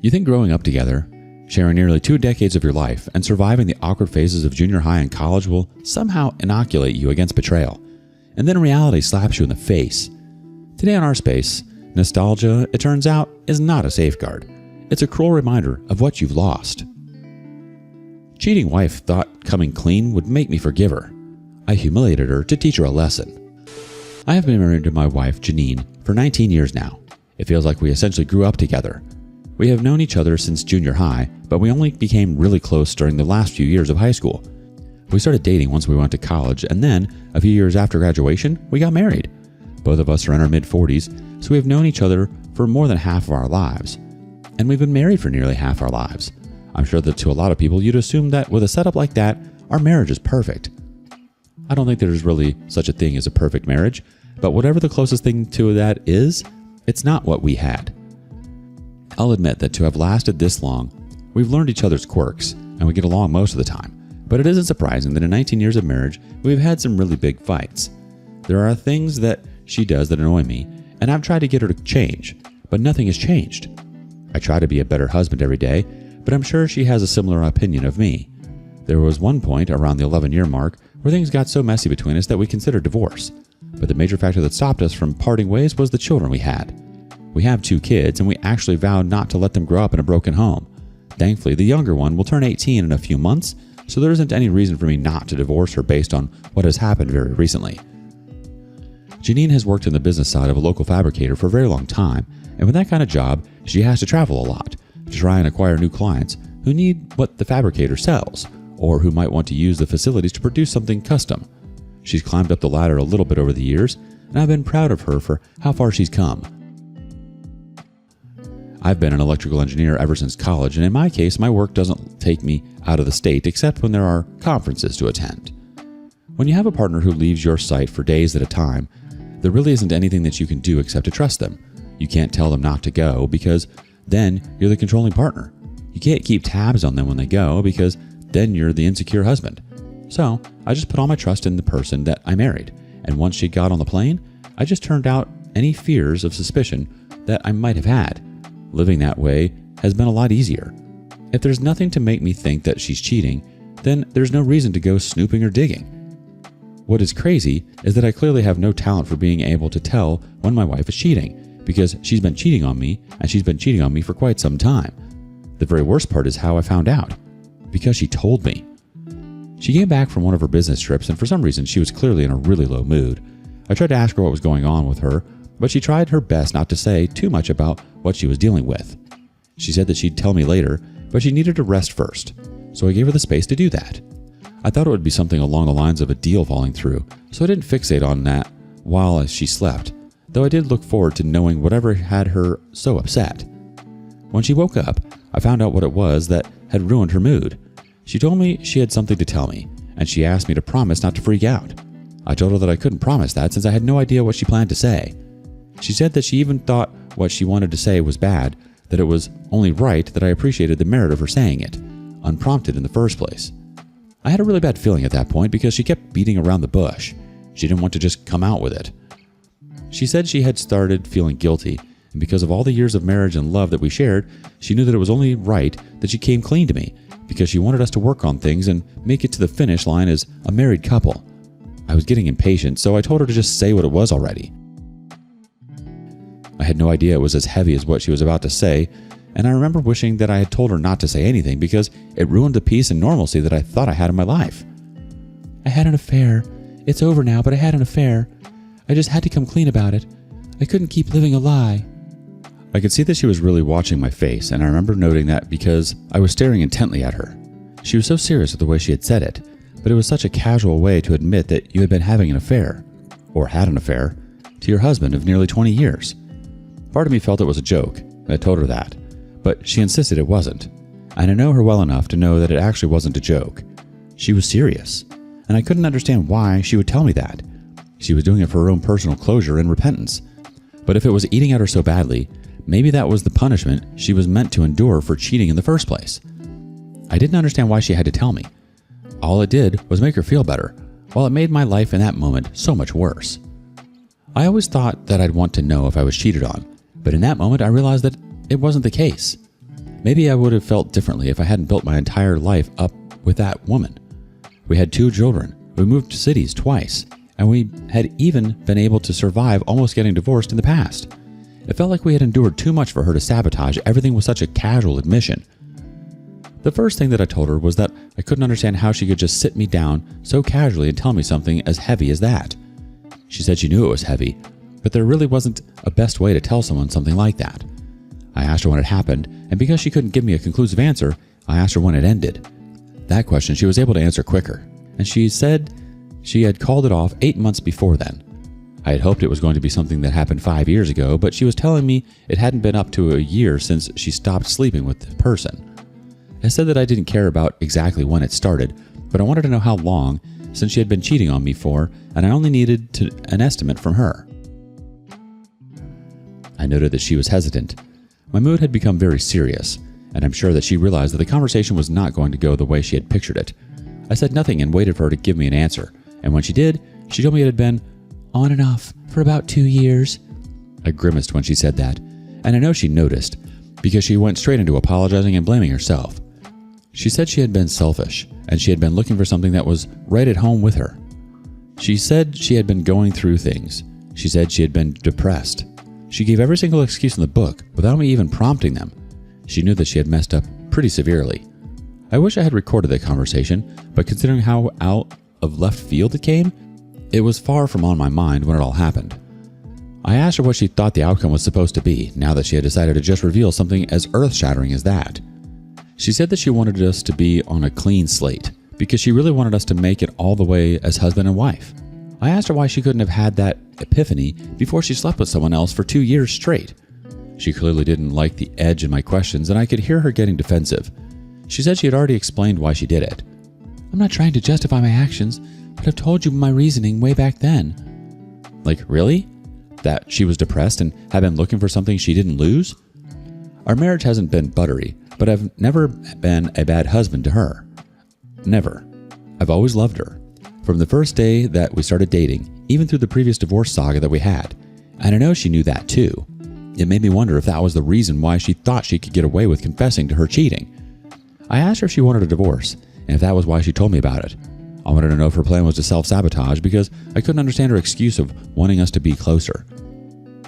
You think growing up together, sharing nearly 2 decades of your life, and surviving the awkward phases of junior high and college will somehow inoculate you against betrayal. And then reality slaps you in the face. Today on Our Space, nostalgia, it turns out, is not a safeguard. It's a cruel reminder of what you've lost. Cheating wife thought coming clean would make me forgive her. I humiliated her to teach her a lesson. I have been married to my wife, Janine, for 19 years now. It feels like we essentially grew up together. We have known each other since junior high, but we only became really close during the last few years of high school. We started dating once we went to college, and then, a few years after graduation, we got married. Both of us are in our mid-40s, so we have known each other for more than half of our lives. And we've been married for nearly half our lives. I'm sure that to a lot of people, you'd assume that with a setup like that, our marriage is perfect. I don't think there's really such a thing as a perfect marriage, but whatever the closest thing to that is, it's not what we had. I'll admit that to have lasted this long, we've learned each other's quirks, and we get along most of the time. But it isn't surprising that in 19 years of marriage, we've had some really big fights. There are things that she does that annoy me, and I've tried to get her to change, but nothing has changed. I try to be a better husband every day, but I'm sure she has a similar opinion of me. There was one point around the 11-year mark where things got so messy between us that we considered divorce. But the major factor that stopped us from parting ways was the children we had. We have 2 kids, and we actually vowed not to let them grow up in a broken home. Thankfully, the younger one will turn 18 in a few months, so there isn't any reason for me not to divorce her based on what has happened very recently. Janine has worked in the business side of a local fabricator for a very long time, and with that kind of job, she has to travel a lot to try and acquire new clients who need what the fabricator sells, or who might want to use the facilities to produce something custom. She's climbed up the ladder a little bit over the years, and I've been proud of her for how far she's come. I've been an electrical engineer ever since college, and in my case, my work doesn't take me out of the state except when there are conferences to attend. When you have a partner who leaves your site for days at a time, there really isn't anything that you can do except to trust them. You can't tell them not to go because then you're the controlling partner. You can't keep tabs on them when they go because then you're the insecure husband. So I just put all my trust in the person that I married, and once she got on the plane, I just turned out any fears of suspicion that I might have had. Living that way has been a lot easier. If there's nothing to make me think that she's cheating, then there's no reason to go snooping or digging. What is crazy is that I clearly have no talent for being able to tell when my wife is cheating, because she's been cheating on me, and she's been cheating on me for quite some time. The very worst part is how I found out. Because she told me. She came back from one of her business trips, and for some reason she was clearly in a really low mood. I tried to ask her what was going on with her, but she tried her best not to say too much about what she was dealing with. She said that she'd tell me later, but she needed to rest first, so I gave her the space to do that. I thought it would be something along the lines of a deal falling through, so I didn't fixate on that while she slept, though I did look forward to knowing whatever had her so upset. When she woke up, I found out what it was that had ruined her mood. She told me she had something to tell me, and she asked me to promise not to freak out. I told her that I couldn't promise that since I had no idea what she planned to say. She said that she even thought what she wanted to say was bad, that it was only right that I appreciated the merit of her saying it, unprompted in the first place. I had a really bad feeling at that point because she kept beating around the bush. She didn't want to just come out with it. She said she had started feeling guilty, and because of all the years of marriage and love that we shared, she knew that it was only right that she came clean to me, because she wanted us to work on things and make it to the finish line as a married couple. I was getting impatient, so I told her to just say what it was already. I had no idea it was as heavy as what she was about to say, and I remember wishing that I had told her not to say anything because it ruined the peace and normalcy that I thought I had in my life. I had an affair. It's over now, but I had an affair. I just had to come clean about it. I couldn't keep living a lie. I could see that she was really watching my face, and I remember noting that because I was staring intently at her. She was so serious with the way she had said it, but it was such a casual way to admit that you had been having an affair, or had an affair, to your husband of nearly 20 years. Part of me felt it was a joke, and I told her that, but she insisted it wasn't, and I know her well enough to know that it actually wasn't a joke. She was serious, and I couldn't understand why she would tell me that. She was doing it for her own personal closure and repentance. But if it was eating at her so badly, maybe that was the punishment she was meant to endure for cheating in the first place. I didn't understand why she had to tell me. All it did was make her feel better, while it made my life in that moment so much worse. I always thought that I'd want to know if I was cheated on, but in that moment I realized that it wasn't the case. Maybe I would have felt differently if I hadn't built my entire life up with that woman. We had 2 children, we moved to cities twice, and we had even been able to survive almost getting divorced in the past. It felt like we had endured too much for her to sabotage everything with such a casual admission. The first thing that I told her was that I couldn't understand how she could just sit me down so casually and tell me something as heavy as that. She said she knew it was heavy, but there really wasn't a best way to tell someone something like that. I asked her when it happened, and because she couldn't give me a conclusive answer, I asked her when it ended. That question she was able to answer quicker, and she said she had called it off 8 months before then. I had hoped it was going to be something that happened 5 years ago, but she was telling me it hadn't been up to a year since she stopped sleeping with the person. I said that I didn't care about exactly when it started, but I wanted to know how long since she had been cheating on me for, and I only needed an estimate from her. I noted that she was hesitant. My mood had become very serious, and I'm sure that she realized that the conversation was not going to go the way she had pictured it. I said nothing and waited for her to give me an answer, and when she did, she told me it had been on and off for about 2 years. I grimaced when she said that, and I know she noticed, because she went straight into apologizing and blaming herself. She said she had been selfish, and she had been looking for something that was right at home with her. She said she had been going through things. She said she had been depressed. She gave every single excuse in the book without me even prompting them. She knew that she had messed up pretty severely. I wish I had recorded that conversation, but considering how out of left field it came, it was far from on my mind when it all happened. I asked her what she thought the outcome was supposed to be, now that she had decided to just reveal something as earth-shattering as that. She said that she wanted us to be on a clean slate, because she really wanted us to make it all the way as husband and wife. I asked her why she couldn't have had that epiphany before she slept with someone else for 2 years straight. She clearly didn't like the edge in my questions, and I could hear her getting defensive. She said she had already explained why she did it. I'm not trying to justify my actions, but I've told you my reasoning way back then. Like, really? That she was depressed and had been looking for something she didn't lose? Our marriage hasn't been buttery, but I've never been a bad husband to her. Never. I've always loved her. From the first day that we started dating, even through the previous divorce saga that we had. And I know she knew that too. It made me wonder if that was the reason why she thought she could get away with confessing to her cheating. I asked her if she wanted a divorce, and if that was why she told me about it. I wanted to know if her plan was to self-sabotage because I couldn't understand her excuse of wanting us to be closer.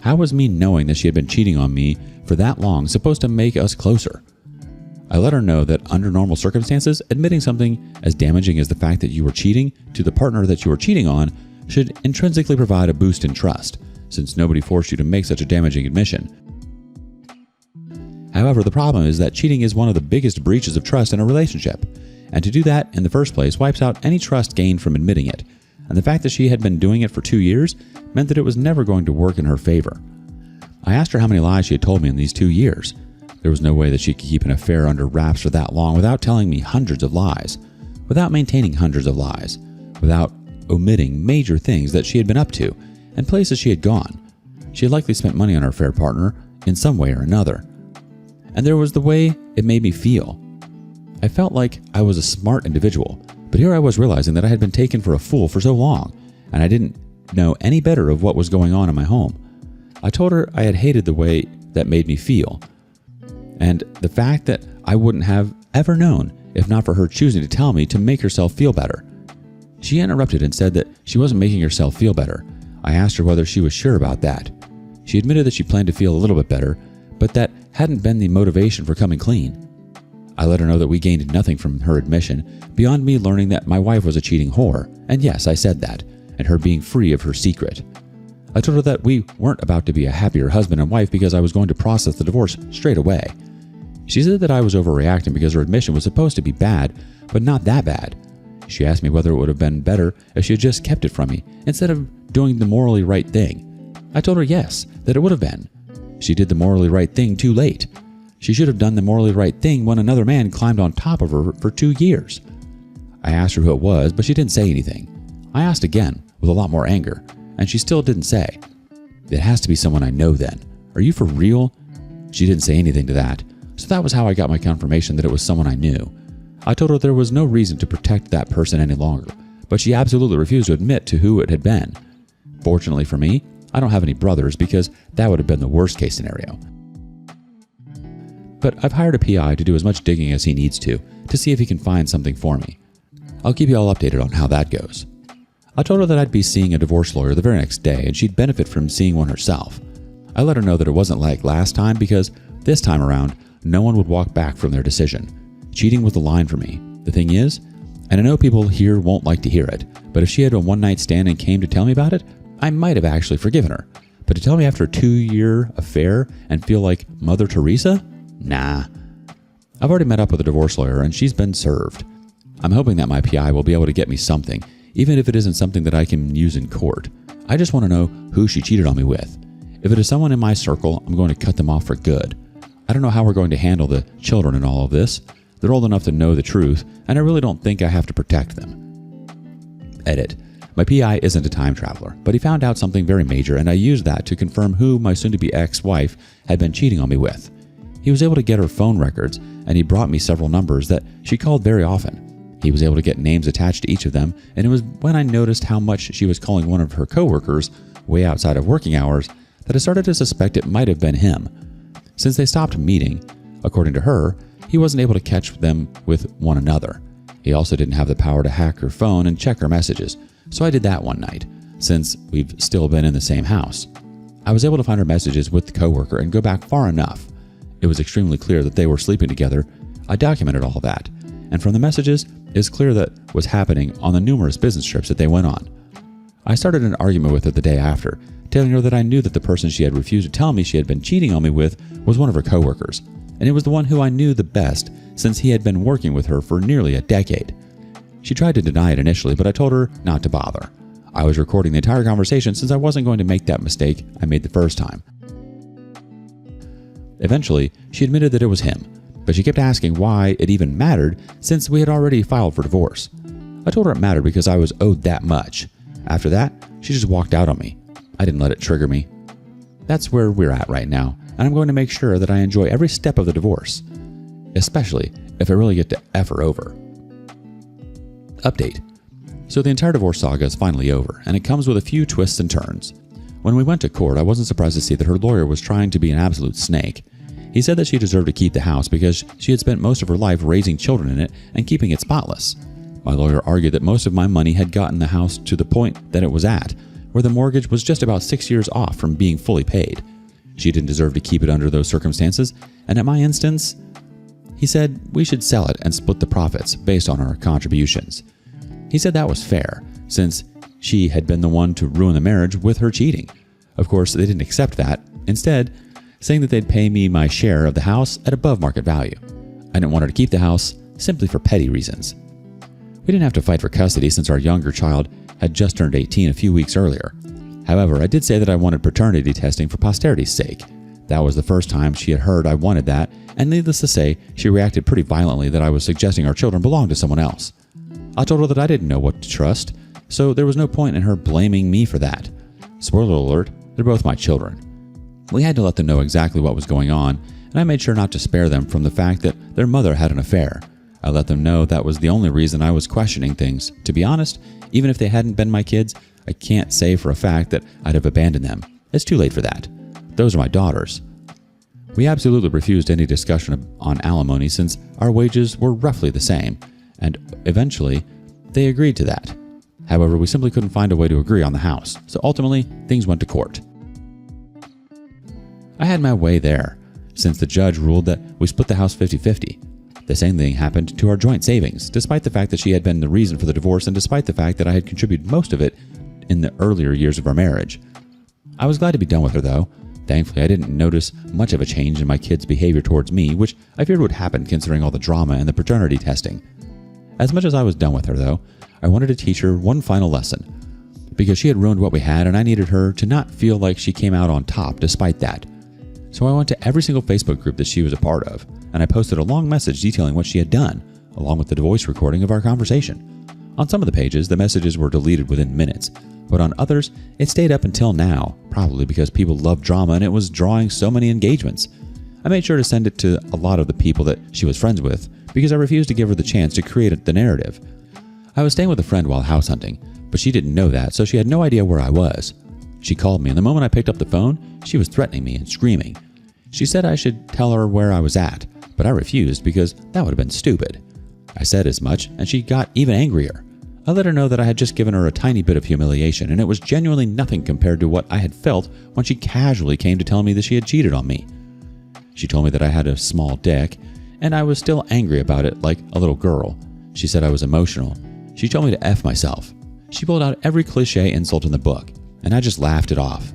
How was me knowing that she had been cheating on me for that long supposed to make us closer? I let her know that under normal circumstances, admitting something as damaging as the fact that you were cheating to the partner that you were cheating on should intrinsically provide a boost in trust, since nobody forced you to make such a damaging admission. However, the problem is that cheating is one of the biggest breaches of trust in a relationship, and to do that in the first place wipes out any trust gained from admitting it, and the fact that she had been doing it for 2 years meant that it was never going to work in her favor. I asked her how many lies she had told me in these 2 years. There was no way that she could keep an affair under wraps for that long without telling me hundreds of lies, without maintaining hundreds of lies, without omitting major things that she had been up to and places she had gone. She had likely spent money on her affair partner in some way or another. And there was the way it made me feel. I felt like I was a smart individual, but here I was realizing that I had been taken for a fool for so long, and I didn't know any better of what was going on in my home. I told her I had hated the way that made me feel, and the fact that I wouldn't have ever known if not for her choosing to tell me to make herself feel better. She interrupted and said that she wasn't making herself feel better. I asked her whether she was sure about that. She admitted that she planned to feel a little bit better, but that hadn't been the motivation for coming clean. I let her know that we gained nothing from her admission beyond me learning that my wife was a cheating whore, and yes, I said that, and her being free of her secret. I told her that we weren't about to be a happier husband and wife because I was going to process the divorce straight away. She said that I was overreacting because her admission was supposed to be bad, but not that bad. She asked me whether it would have been better if she had just kept it from me instead of doing the morally right thing. I told her yes, that it would have been. She did the morally right thing too late. She should have done the morally right thing when another man climbed on top of her for 2 years. I asked her who it was, but she didn't say anything. I asked again, with a lot more anger, and she still didn't say. It has to be someone I know then. Are you for real? She didn't say anything to that, so that was how I got my confirmation that it was someone I knew. I told her there was no reason to protect that person any longer, but she absolutely refused to admit to who it had been. Fortunately for me, I don't have any brothers because that would have been the worst case scenario. but I've hired a PI to do as much digging as he needs to see if he can find something for me. I'll keep you all updated on how that goes. I told her that I'd be seeing a divorce lawyer the very next day and she'd benefit from seeing one herself. I let her know that it wasn't like last time because this time around, no one would walk back from their decision. Cheating was the line for me. The thing is, and I know people here won't like to hear it, but if she had a one-night stand and came to tell me about it, I might have actually forgiven her. But to tell me after a 2-year affair and feel like Mother Teresa? Nah. I've already met up with a divorce lawyer and she's been served. I'm hoping that my PI will be able to get me something, even if it isn't something that I can use in court. I just want to know who she cheated on me with. If it is someone in my circle, I'm going to cut them off for good. I don't know how we're going to handle the children in all of this. They're old enough to know the truth, and I really don't think I have to protect them. Edit. My PI isn't a time traveler, but he found out something very major, and I used that to confirm who my soon-to-be ex-wife had been cheating on me with. He was able to get her phone records, and he brought me several numbers that she called very often. He was able to get names attached to each of them, and it was when I noticed how much she was calling one of her coworkers way outside of working hours that I started to suspect it might have been him. Since they stopped meeting, according to her, he wasn't able to catch them with one another. He also didn't have the power to hack her phone and check her messages, so I did that one night, since we've still been in the same house. I was able to find her messages with the coworker and go back far enough. It was extremely clear that they were sleeping together. I documented all of that, and from the messages, it's clear that was happening on the numerous business trips that they went on. I started an argument with her the day after, telling her that I knew that the person she had refused to tell me she had been cheating on me with was one of her coworkers, and it was the one who I knew the best since he had been working with her for nearly a decade. She tried to deny it initially, but I told her not to bother. I was recording the entire conversation since I wasn't going to make that mistake I made the first time. Eventually, she admitted that it was him, but she kept asking why it even mattered since we had already filed for divorce. I told her it mattered because I was owed that much. After that, she just walked out on me. I didn't let it trigger me. That's where we're at right now, and I'm going to make sure that I enjoy every step of the divorce, especially if I really get to F her over. Update. So the entire divorce saga is finally over, and it comes with a few twists and turns. When we went to court, I wasn't surprised to see that her lawyer was trying to be an absolute snake. He said that she deserved to keep the house because she had spent most of her life raising children in it and keeping it spotless. My lawyer argued that most of my money had gotten the house to the point that it was at, where the mortgage was just about 6 years off from being fully paid. She didn't deserve to keep it under those circumstances, and at my instance, he said we should sell it and split the profits based on our contributions. He said that was fair, since she had been the one to ruin the marriage with her cheating. Of course, they didn't accept that, instead saying that they'd pay me my share of the house at above market value. I didn't want her to keep the house simply for petty reasons. We didn't have to fight for custody since our younger child had just turned 18 a few weeks earlier. However, I did say that I wanted paternity testing for posterity's sake. That was the first time she had heard I wanted that, and needless to say, she reacted pretty violently that I was suggesting our children belong to someone else. I told her that I didn't know what to trust, so there was no point in her blaming me for that. Spoiler alert, they're both my children. We had to let them know exactly what was going on, and I made sure not to spare them from the fact that their mother had an affair. I let them know that was the only reason I was questioning things. To be honest, even if they hadn't been my kids, I can't say for a fact that I'd have abandoned them. It's too late for that. Those are my daughters. We absolutely refused any discussion on alimony since our wages were roughly the same, and eventually, they agreed to that. However, we simply couldn't find a way to agree on the house, so ultimately, things went to court. I had my way there, since the judge ruled that we split the house 50-50. The same thing happened to our joint savings, despite the fact that she had been the reason for the divorce and despite the fact that I had contributed most of it in the earlier years of our marriage. I was glad to be done with her, though. Thankfully, I didn't notice much of a change in my kids' behavior towards me, which I feared would happen considering all the drama and the paternity testing. As much as I was done with her, though, I wanted to teach her one final lesson, because she had ruined what we had and I needed her to not feel like she came out on top despite that. So I went to every single Facebook group that she was a part of, and I posted a long message detailing what she had done, along with the voice recording of our conversation. On some of the pages, the messages were deleted within minutes, but on others, it stayed up until now, probably because people loved drama and it was drawing so many engagements. I made sure to send it to a lot of the people that she was friends with, because I refused to give her the chance to create the narrative. I was staying with a friend while house hunting, but she didn't know that, so she had no idea where I was. She called me, and the moment I picked up the phone, she was threatening me and screaming. She said I should tell her where I was at. but I refused because that would have been stupid. I said as much, and she got even angrier. I let her know that I had just given her a tiny bit of humiliation, and it was genuinely nothing compared to what I had felt when she casually came to tell me that she had cheated on me. She told me that I had a small dick, and I was still angry about it like a little girl. She said I was emotional. She told me to F myself. She pulled out every cliche insult in the book, and I just laughed it off.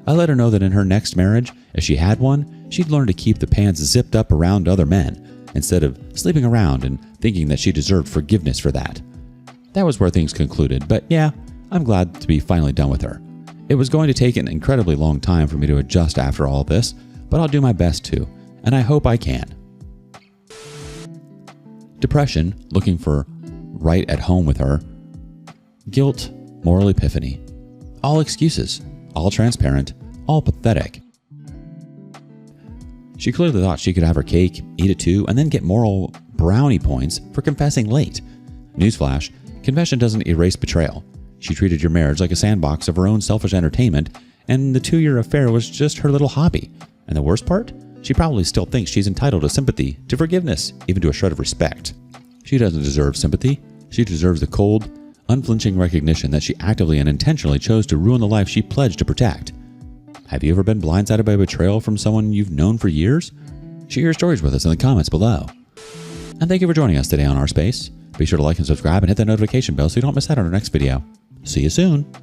I let her know that in her next marriage, if she had one, she'd learn to keep the pants zipped up around other men, instead of sleeping around and thinking that she deserved forgiveness for that. That was where things concluded, but yeah, I'm glad to be finally done with her. It was going to take an incredibly long time for me to adjust after all this, but I'll do my best to, and I hope I can. Depression, looking for right at home with her. Guilt, moral epiphany. All excuses, all transparent, all pathetic. She clearly thought she could have her cake, eat it too, and then get moral brownie points for confessing late. Newsflash, confession doesn't erase betrayal. She treated your marriage like a sandbox of her own selfish entertainment, and the 2-year affair was just her little hobby. And the worst part? She probably still thinks she's entitled to sympathy, to forgiveness, even to a shred of respect. She doesn't deserve sympathy. She deserves the cold, unflinching recognition that she actively and intentionally chose to ruin the life she pledged to protect. Have you ever been blindsided by betrayal from someone you've known for years? Share your stories with us in the comments below. And thank you for joining us today on Our Space. Be sure to like and subscribe and hit that notification bell so you don't miss out on our next video. See you soon.